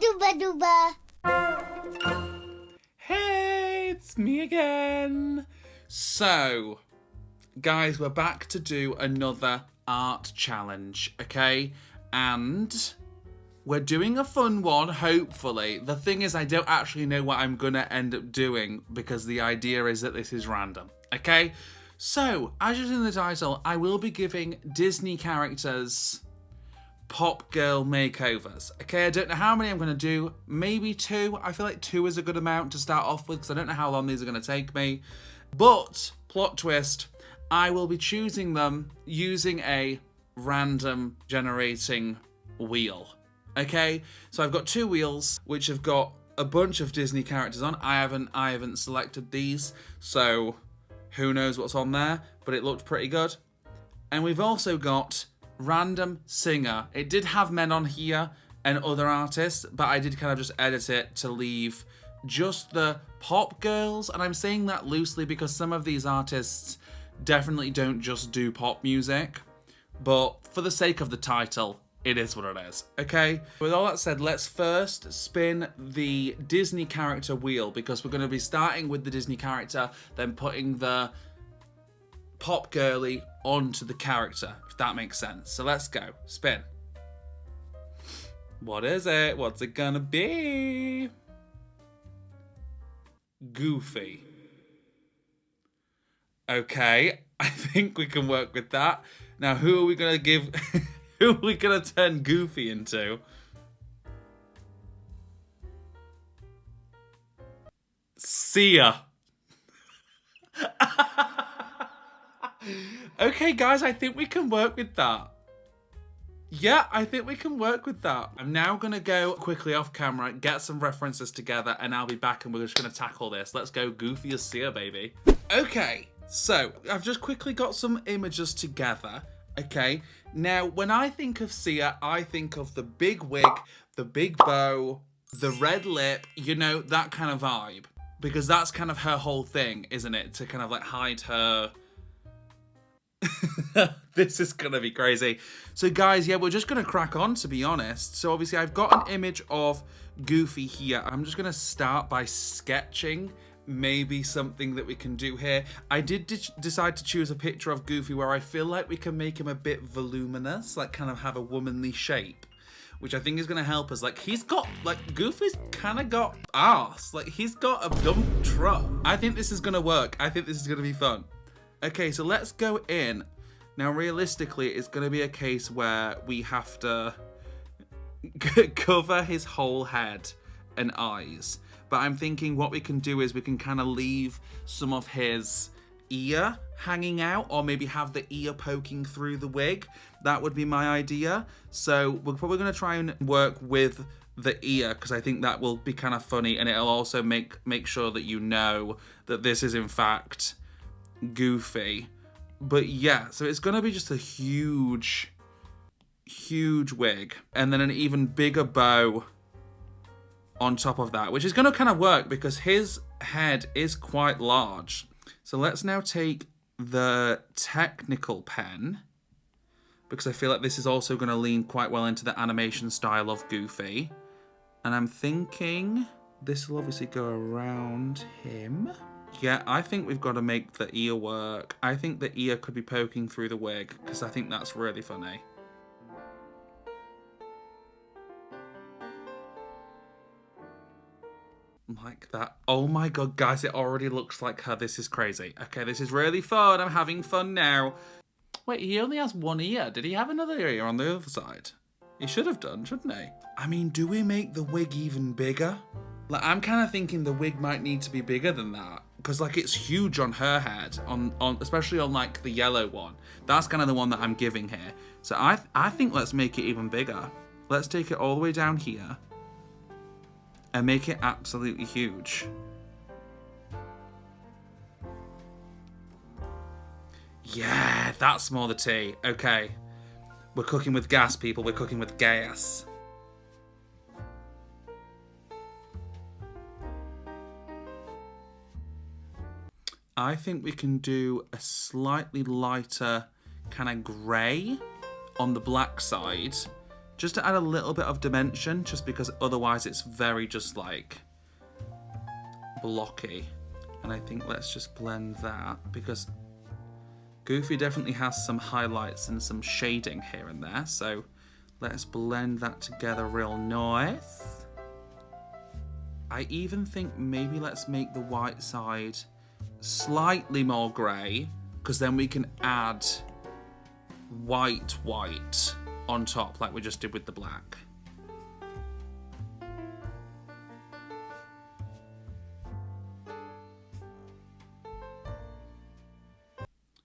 Dooba dooba. Hey, it's me again. So, guys, we're back to do another art challenge, okay? And we're doing a fun one, hopefully. The thing is, I don't actually know what I'm gonna end up doing because the idea is that this is random, okay? So, as you see in the title, I will be giving Disney characters pop girl makeovers. Okay, I don't know how many I'm going to do. Maybe 2. I feel like 2 is a good amount to start off with because I don't know how long these are going to take me. But, plot twist, I will be choosing them using a random generating wheel. Okay, so I've got 2 wheels which have got a bunch of Disney characters on. I haven't selected these, so who knows what's on there, but it looked pretty good. And we've also got random singer. It did have men on here and other artists, but I did kind of just edit it to leave just the pop girls. And I'm saying that loosely because some of these artists definitely don't just do pop music. But for the sake of the title, it is what it is, okay? With all that said, let's first spin the Disney character wheel because we're going to be starting with the Disney character, then putting the pop girly onto the character, if that makes sense. So let's go. Spin. What is it? What's it gonna be? Goofy. Okay, I think we can work with that. Now, who are we gonna give... who are we gonna turn Goofy into? Sia. Okay, guys, I think we can work with that. Yeah, I think we can work with that. I'm now going to go quickly off camera, get some references together, and I'll be back and we're just going to tackle this. Let's go Goofy as Sia, baby. Okay, so I've just quickly got some images together. Okay, now when I think of Sia, I think of the big wig, the big bow, the red lip, you know, that kind of vibe. Because that's kind of her whole thing, isn't it? To kind of like hide her... This is gonna be crazy. So guys, yeah, we're just gonna crack on, to be honest. So obviously I've got an image of Goofy here. I'm just gonna start by sketching maybe something that we can do here. I did decide to choose a picture of Goofy where I feel like we can make him a bit voluminous, like kind of have a womanly shape, which I think is gonna help us. Like he's got, like Goofy's kind of got arse. Like he's got a dump truck. I think this is gonna work. I think this is gonna be fun. Okay, so let's go in. Now, realistically, it's going to be a case where we have to cover his whole head and eyes. But I'm thinking what we can do is we can kind of leave some of his ear hanging out, or maybe have the ear poking through the wig. That would be my idea. So we're probably going to try and work with the ear because I think that will be kind of funny, and it'll also make sure that you know that this is in fact Goofy. But yeah, so it's gonna be just a huge wig, and then an even bigger bow on top of that, which is gonna kind of work because his head is quite large. So let's now take the technical pen, because I feel like this is also gonna lean quite well into the animation style of Goofy, and I'm thinking this will obviously go around him. Yeah, I think we've got to make the ear work. I think the ear could be poking through the wig, because I think that's really funny. Like that. Oh my god, guys, it already looks like her. This is crazy. Okay, this is really fun. I'm having fun now. Wait, he only has one ear. Did he have another ear on the other side? He should have done, shouldn't he? I mean, do we make the wig even bigger? Like, I'm kind of thinking the wig might need to be bigger than that. Because, like, it's huge on her head, especially on, like, the yellow one. That's kind of the one that I'm giving here. So I think let's make it even bigger. Let's take it all the way down here and make it absolutely huge. Yeah, that's more the tea. Okay. We're cooking with gas, people. We're cooking with gas. I think we can do a slightly lighter kind of grey on the black side, just to add a little bit of dimension, just because otherwise it's very just like blocky. And I think let's just blend that, because Goofy definitely has some highlights and some shading here and there. So let's blend that together real nice. I even think maybe let's make the white side slightly more grey, because then we can add white on top like we just did with the black.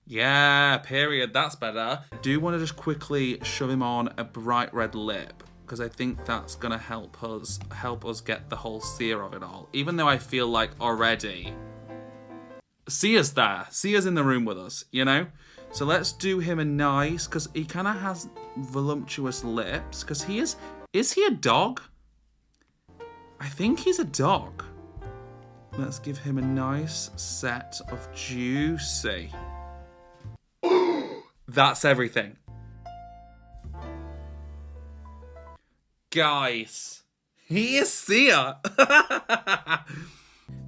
Yeah, period, that's better. I do want to just quickly shove him on a bright red lip, because I think that's gonna help us get the whole Sia of it all. Even though I feel like already Sia's there. Sia's in the room with us, you know? So let's do him a nice, because he kind of has voluptuous lips, because he is he a dog? I think he's a dog. Let's give him a nice set of juicy. That's everything. Guys, he is Sia.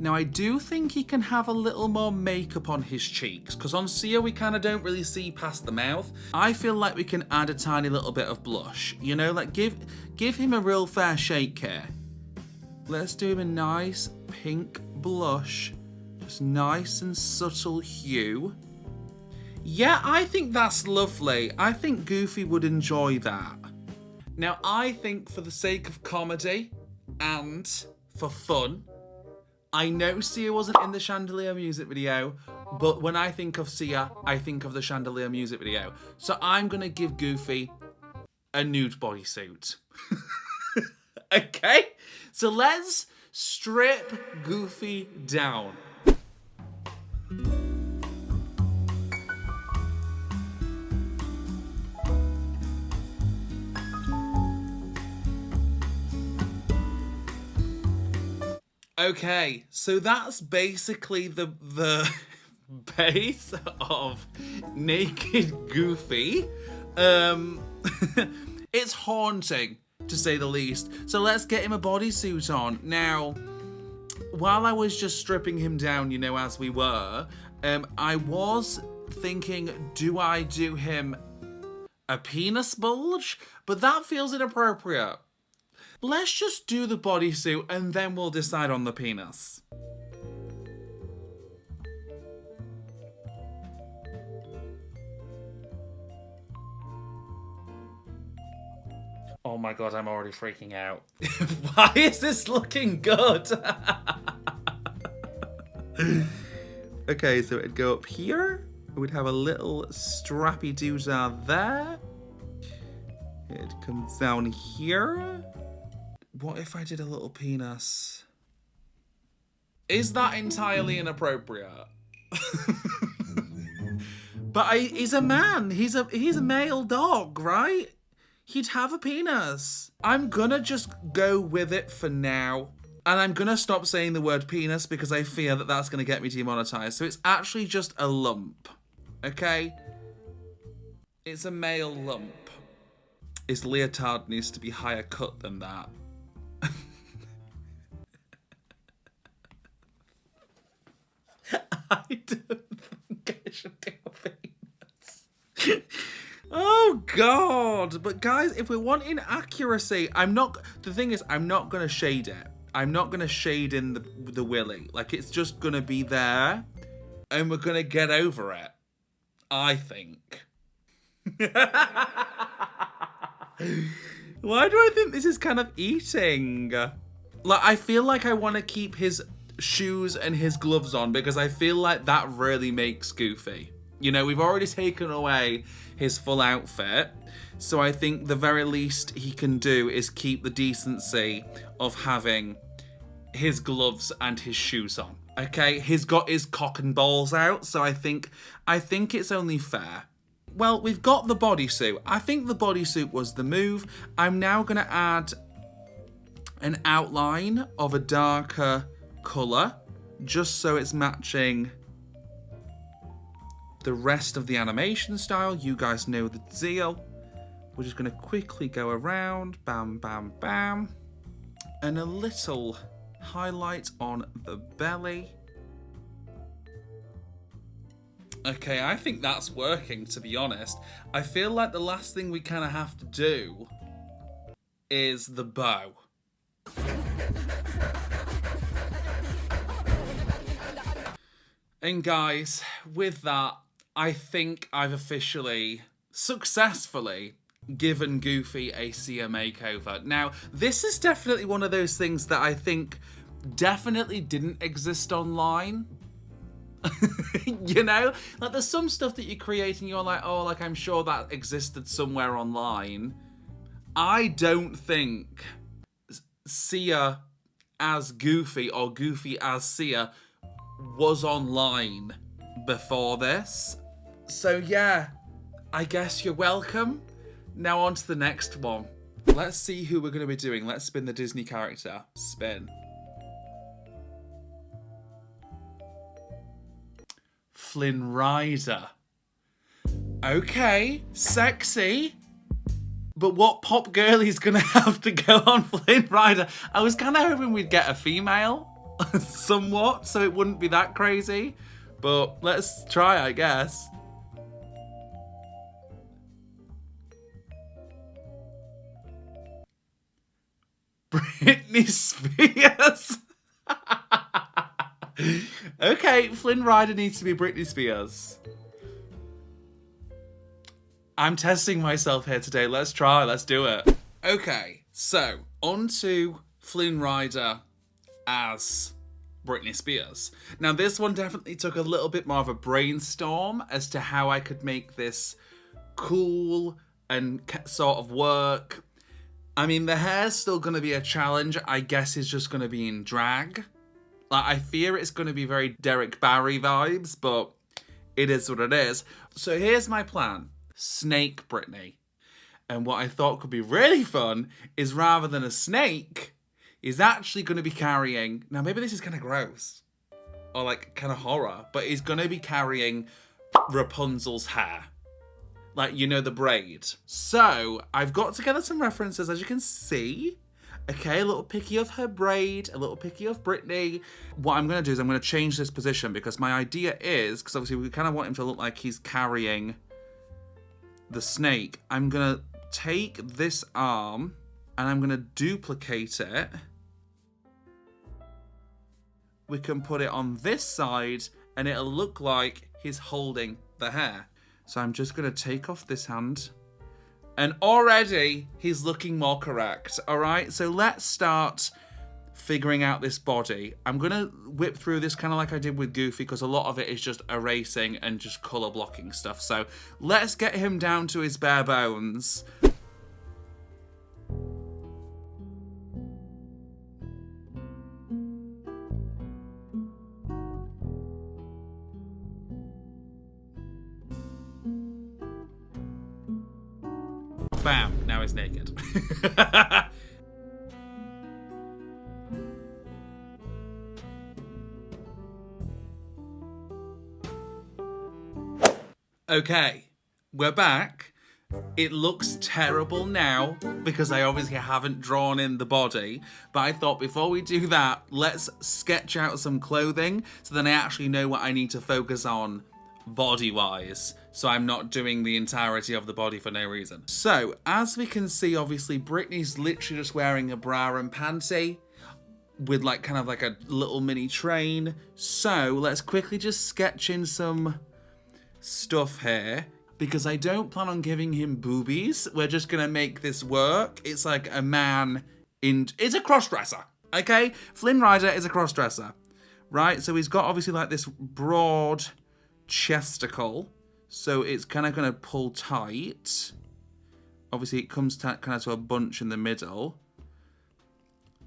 Now, I do think he can have a little more makeup on his cheeks, because on Sia we kind of don't really see past the mouth. I feel like we can add a tiny little bit of blush, you know, like give him a real fair shake here. Let's do him a nice pink blush, just nice and subtle hue. Yeah, I think that's lovely. I think Goofy would enjoy that. Now, I think for the sake of comedy and for fun, I know Sia wasn't in the Chandelier music video, but when I think of Sia, I think of the Chandelier music video. So I'm going to give Goofy a nude bodysuit. Okay? So let's strip Goofy down. Okay, so that's basically the base of naked Goofy. It's haunting, to say the least. So let's get him a bodysuit on. Now, while I was just stripping him down, you know, as we were, I was thinking, do I do him a penis bulge? But that feels inappropriate. Let's just do the bodysuit and then we'll decide on the penis. Oh my god, I'm already freaking out. Why is this looking good? Okay, so it'd go up here. We'd have a little strappy doodah there. It comes down here. What if I did a little penis? Is that entirely inappropriate? But he's a man. He's a male dog, right? He'd have a penis. I'm gonna just go with it for now. And I'm gonna stop saying the word penis because I fear that that's gonna get me demonetized. So it's actually just a lump, okay? It's a male lump. His leotard needs to be higher cut than that. I don't think I should do a penis. Oh god! But guys, if we're wanting accuracy, the thing is, I'm not gonna shade it. I'm not gonna shade in the willy. Like, it's just gonna be there, and we're gonna get over it. I think. Why do I think this is kind of eating? Like, I feel like I want to keep his shoes and his gloves on because I feel like that really makes Goofy. You know, we've already taken away his full outfit, so I think the very least he can do is keep the decency of having his gloves and his shoes on. Okay, he's got his cock and balls out, so I think it's only fair. Well, we've got the bodysuit. I think the bodysuit was the move. I'm now going to add an outline of a darker colour, just so it's matching the rest of the animation style. You guys know the deal. we're just going to quickly go around. Bam, bam, bam. And a little highlight on the belly. Okay, I think that's working, to be honest. I feel like the last thing we kind of have to do is the bow. And guys, with that, I think I've officially, successfully given Goofy a Sia makeover. Now, this is definitely one of those things that I think definitely didn't exist online. You know? Like, there's some stuff that you create and you're like, oh, like, I'm sure that existed somewhere online. I don't think Sia as Goofy or Goofy as Sia was online before this. So yeah, I guess you're welcome. Now on to the next one. Let's see who we're going to be doing. Let's spin the Disney character. Spin. Flynn Rider. Okay, sexy. But what pop girlie's going to have to go on Flynn Rider? I was kind of hoping we'd get a female. Somewhat, so it wouldn't be that crazy. But let's try, I guess. Britney Spears. Okay, Flynn Rider needs to be Britney Spears. I'm testing myself here today. Let's try, let's do it. Okay, so on to Flynn Rider as Britney Spears. Now, this one definitely took a little bit more of a brainstorm as to how I could make this cool and sort of work. I mean, the hair's still going to be a challenge. I guess it's just going to be in drag. Like, I fear it's going to be very Derek Barry vibes, but it is what it is. So here's my plan. Snake Britney. And what I thought could be really fun is rather than a snake, is actually going to be carrying... Now, maybe this is kind of gross. Or, like, kind of horror. But he's going to be carrying Rapunzel's hair. Like, you know, the braid. So, I've got together some references, as you can see. Okay, a little picky of her braid, a little picky of Britney. What I'm going to do is I'm going to change this position because my idea is... Because obviously we kind of want him to look like he's carrying the snake. I'm going to take this arm and I'm going to duplicate it. We can put it on this side and it'll look like he's holding the hair. So I'm just going to take off this hand. And already he's looking more correct. All right, so let's start figuring out this body. I'm going to whip through this kind of like I did with Goofy because a lot of it is just erasing and just colour blocking stuff. So let's get him down to his bare bones. Bam, now he's naked. Okay, we're back. It looks terrible now because I obviously haven't drawn in the body, but I thought before we do that, let's sketch out some clothing so then I actually know what I need to focus on body-wise, so I'm not doing the entirety of the body for no reason. So, as we can see, obviously, Britney's literally just wearing a bra and panty with like kind of like a little mini train. So, let's quickly just sketch in some stuff here because I don't plan on giving him boobies. We're just gonna make this work. It's like a man in... It's a cross-dresser, okay? Flynn Rider is a cross-dresser, right? So he's got obviously like this broad chesticle, so it's kind of going to pull tight. Obviously it comes kind of to a bunch in the middle,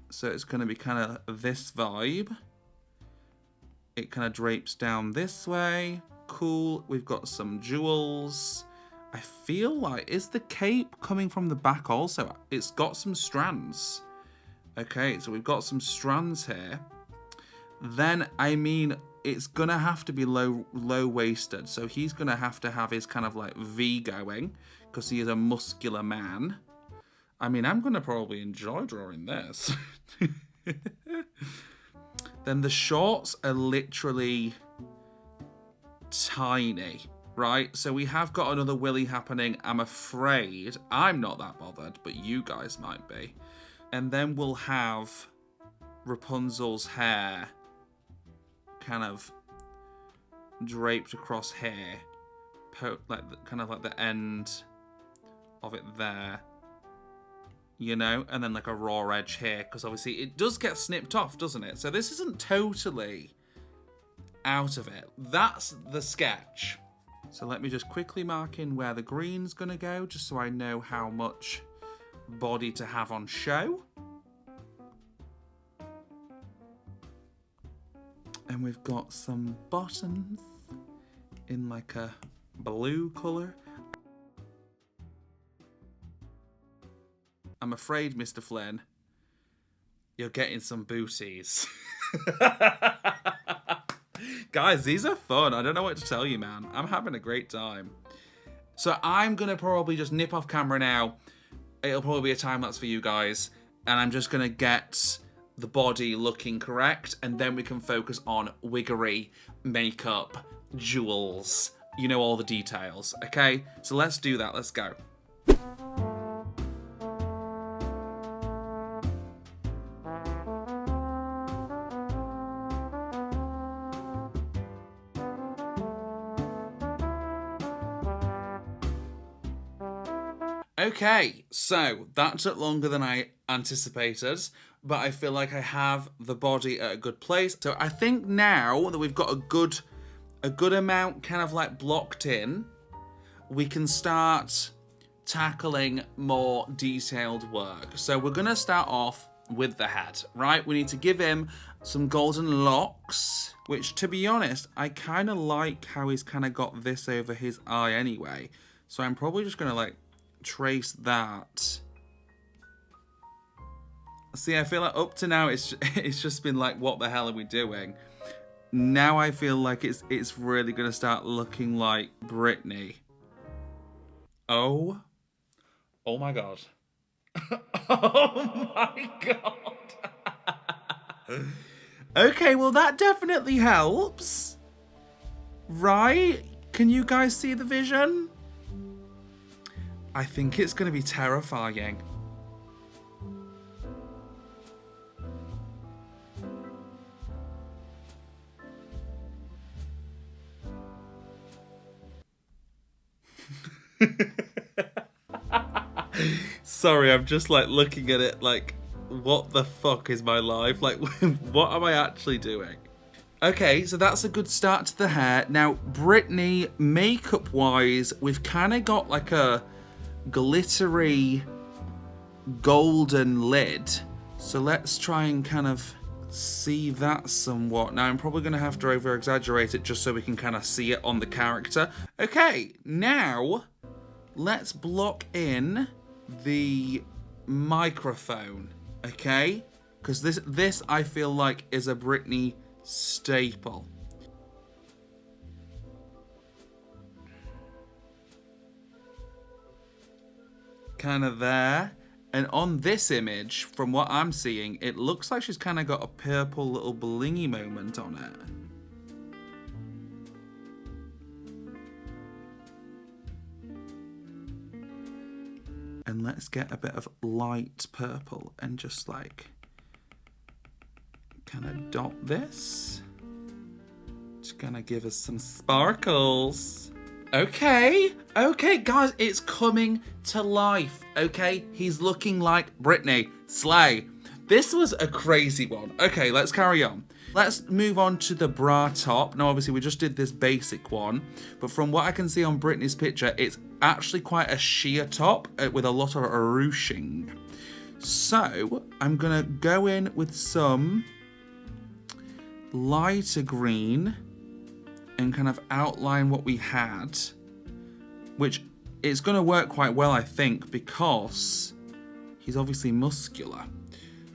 so it's going to be kind of this vibe. It kind of drapes down this way. Cool. We've got some jewels. I feel like, is the cape coming from the back also? It's got some strands. Okay, so we've got some strands here. Then, I mean, it's going to have to be low-waisted. So he's going to have his kind of like V going. because he is a muscular man. I mean, I'm going to probably enjoy drawing this. Then the shorts are literally tiny, right? So we have got another willy happening. I'm afraid I'm not that bothered, but you guys might be. And then we'll have Rapunzel's hair kind of draped across here, kind of like the end of it there, you know, and then like a raw edge here, because obviously it does get snipped off, doesn't it? So this isn't totally out of it. That's the sketch. So let me just quickly mark in where the green's gonna go, just so I know how much body to have on show. And we've got some bottoms in like a blue colour. I'm afraid, Mr. Flynn, you're getting some booties. Guys, these are fun. I don't know what to tell you, man. I'm having a great time. So I'm going to probably just nip off camera now. It'll probably be a time lapse for you guys. And I'm just going to get the body looking correct. And then we can focus on wiggery, makeup, jewels. You know, all the details. Okay? So let's do that. Let's go. Okay, so that took longer than I anticipated, but I feel like I have the body at a good place. So I think now that we've got a good amount kind of like blocked in, we can start tackling more detailed work. So we're going to start off with the head, right? We need to give him some golden locks, which, to be honest, I kind of like how he's kind of got this over his eye anyway. So I'm probably just going to like trace that. See, I feel like up to now it's just been like, what the hell are we doing? Now I feel like it's really gonna start looking like Britney. Oh my god. Oh my god. Okay, well that definitely helps. Right? Can you guys see the vision? I think it's going to be terrifying. Sorry, I'm just like looking at it like, what the fuck is my life? Like, what am I actually doing? Okay, so that's a good start to the hair. Now, Britney, makeup-wise, we've kind of got like a glittery golden lid, so let's try and kind of see that somewhat. Now I'm probably going to have to over exaggerate it just so we can kind of see it on the character. Okay, now let's block in the microphone, okay, because this I feel like is a Britney staple. Kind of there. And on this image, from what I'm seeing, it looks like she's kind of got a purple little blingy moment on it. And let's get a bit of light purple and just like kind of dot this. Just gonna give us some sparkles. Okay, guys, it's coming to life, okay? He's looking like Britney. Slay. This was a crazy one. Okay, let's carry on. Let's move on to the bra top. Now, obviously, we just did this basic one, but from what I can see on Britney's picture, it's actually quite a sheer top with a lot of ruching. So, I'm gonna go in with some lighter green and kind of outline what we had, which is going to work quite well, I think, because he's obviously muscular,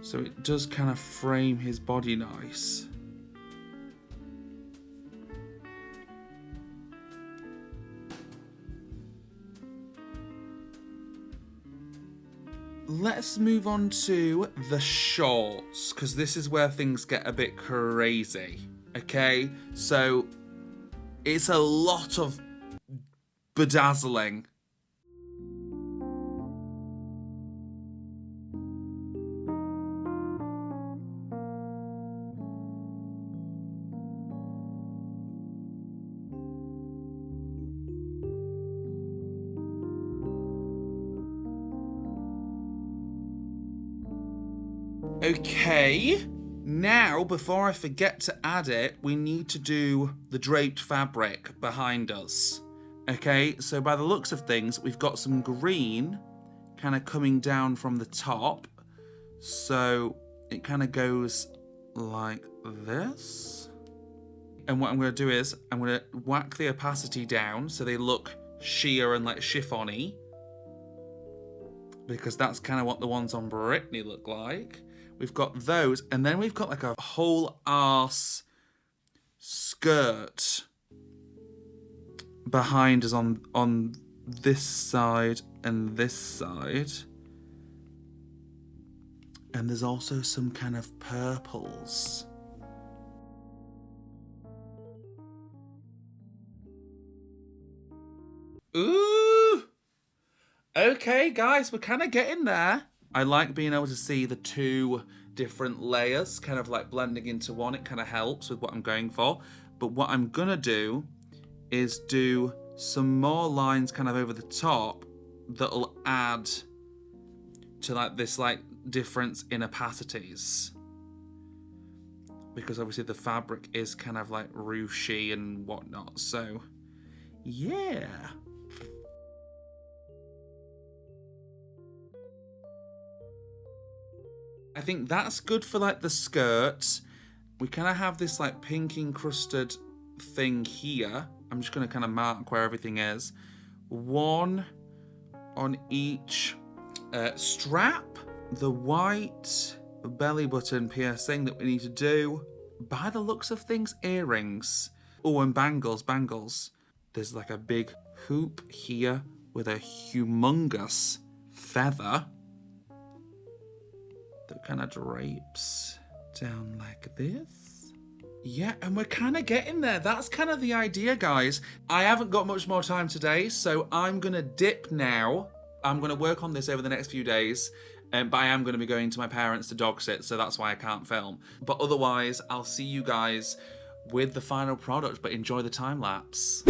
so it does kind of frame his body nice. let's move on to the shorts, because this is where things get a bit crazy. Okay, so it's a lot of bedazzling. Okay, now before I forget to add it, we need to do the draped fabric behind us. Okay, so by the looks of things, we've got some green kind of coming down from the top. So it kind of goes like this. And what I'm going to do is I'm going to whack the opacity down so they look sheer and like chiffon-y, because that's kind of what the ones on Britney look like. We've got those, and then we've got like a whole arse skirt behind us on this side and this side. And there's also some kind of purples. Ooh! Okay, guys, we're kind of getting there. I like being able to see the two different layers kind of like blending into one. It kind of helps with what I'm going for. But what I'm going to do is do some more lines kind of over the top that'll add to like this like difference in opacities. Because obviously the fabric is kind of like ruchy and whatnot. So, yeah. I think that's good for like the skirt. We kind of have this like pink encrusted thing here. I'm just going to kind of mark where everything is. One on each strap. The white belly button piercing that we need to do. By the looks of things, earrings. Oh, and bangles. There's like a big hoop here with a humongous feather that kind of drapes down like this. Yeah, and we're kind of getting there. That's kind of the idea, guys. I haven't got much more time today, so I'm going to dip now. I'm going to work on this over the next few days, but I am going to be going to my parents to dog sit, so that's why I can't film. But otherwise, I'll see you guys with the final product, but enjoy the time lapse.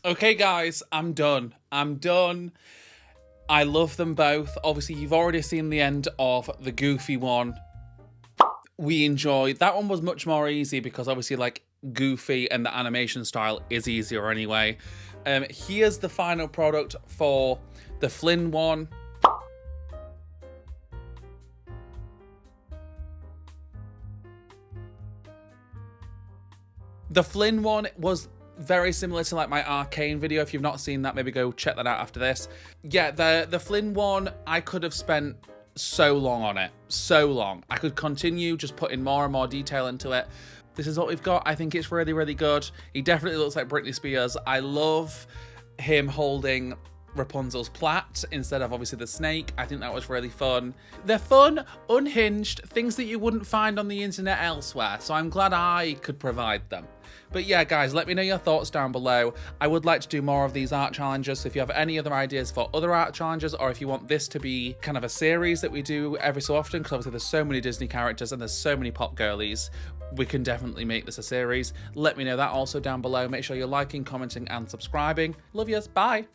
Okay, guys, I'm done. I love them both. Obviously, you've already seen the end of the Goofy one. We enjoyed. That one was much more easy because obviously, like, Goofy and the animation style is easier anyway. Here's the final product for the Flynn one. The Flynn one was very similar to like my Arcane video. If you've not seen that, maybe go check that out after this. Yeah, the Flynn one, I could have spent so long on it. So long. I could continue just putting more and more detail into it. This is what we've got. I think it's really, really good. He definitely looks like Britney Spears. I love him holding Rapunzel's plait instead of obviously the snake. I think that was really fun. They're fun, unhinged, things that you wouldn't find on the internet elsewhere. So I'm glad I could provide them. But yeah, guys, let me know your thoughts down below. I would like to do more of these art challenges, so if you have any other ideas for other art challenges, or if you want this to be kind of a series that we do every so often, because obviously there's so many Disney characters and there's so many pop girlies, we can definitely make this a series. Let me know that also down below. Make sure you're liking, commenting, and subscribing. Love yous. Bye.